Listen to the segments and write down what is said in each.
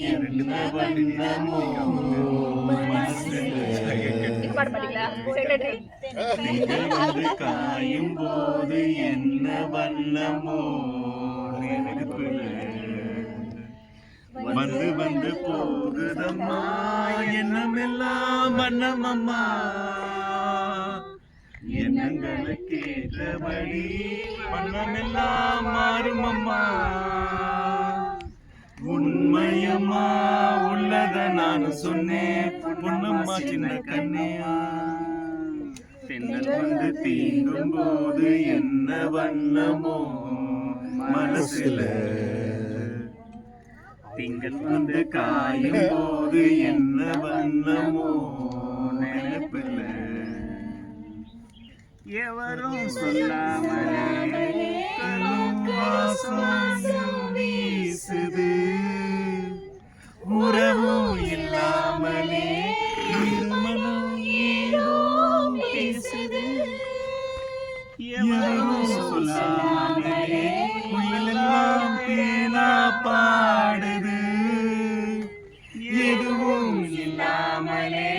என்ன வண்ணமோ மனசுல வந்து காயும் போது என்ன வண்ணமோ நெருப்புல வந்து வந்து போகுதம்மா எண்ணமெல்லாம் வண்ணமம்மா எண்ணங்களை கேட்டபடி வண்ணமெல்லாம் மாறுமம்மா உண்மையம்மா உள்ளத நான் சொன்னேன் பொன்னம்மா சின்ன கண்ணையா தென்னல் வந்து தீண்டும் போது என்ன வண்ணமோ மனசுல திங்கள் வந்து காயும் போது என்ன வண்ணமோ நினைப்பில்ல எவரும் சொல்லாமலே வாசம் வீசுது உறவும் இல்லாமலே திருமணம் ஏதோ பேசுது எவரும் சொல்லாமலே குயிலெல்லாம் தேனா பாடுது எதுவும் இல்லாமலே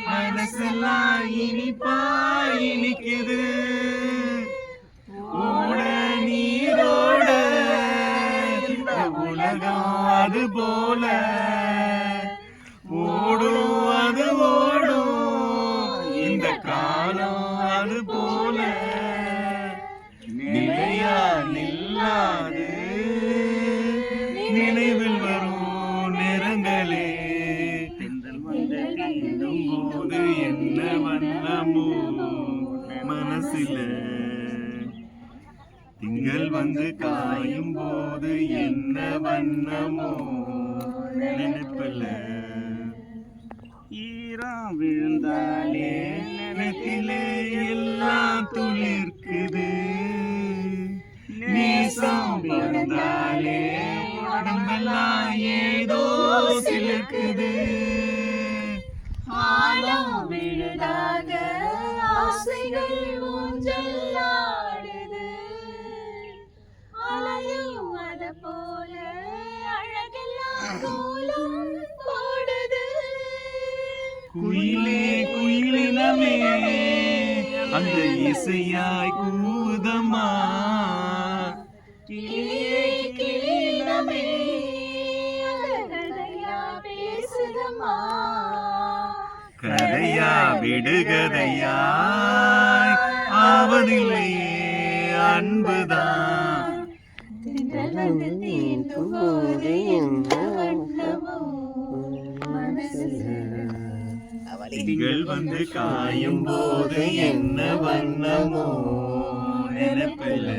மனசெல்லாம் இனிப்பா இனிக்குது ஓட நீரோட உலகம் அது போல ஓடும் அது ஓடும் இந்த காலம் அது போல நிலையா நில்லாது நினைவில் வரும் நிறங்களே தென்றல் வந்து தீண்டும் போது என்ன வண்ணமோ மனசில திங்கள் வந்து காயும் போது என்ன வண்ணமோ நினைப்பில்ல ஈரம் விழுந்தாலே நினைத்திலே எல்லாம் துளிர்க்குது நேசம் பிறந்தாலே உடம்பெல்லாம் ஏதோ சிலுக்குது ஆழம் விழுதாக ஆசைகள் ஊஞ்சலாடுது அலையும் அத போல அழகெல்லாம் கோலம் போடுது குயிலே குயிலினமே அந்த இசையாய் கூதமா கிளியே கிளியினமே கதையா பேசுதம்மா கதையா விடுகதையாய் ஆவதில்லையே அன்புதான் தீண்டும் போது என்ன வண்ணமோ மனசுல திங்கள் வந்து காயும் போது என்ன வண்ணமோ நினைப்பில்ல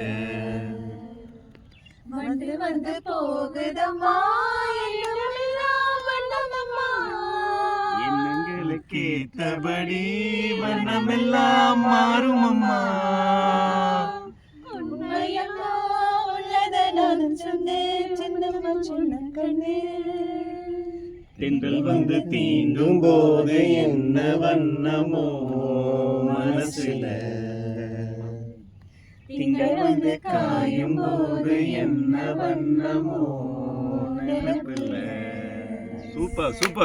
வந்து வந்து போகுதம்மா எண்ணமெல்லாம் வண்ணமம்மா எண்ணங்களுக்கு ஏத்தபடி வண்ணமெல்லாம் மாறுமம்மா உண்மையம்மா உள்ளத நான் சொன்னேன் சின்னம்மா சொன்ன கண்ணே தென்றல் வந்து தீண்டும் போது என்ன வண்ணமோ மனசுல திங்கள் வந்து காயும் போது என்ன வண்ணமோ நினைப்பில்ல சூப்பர் சூப்பர்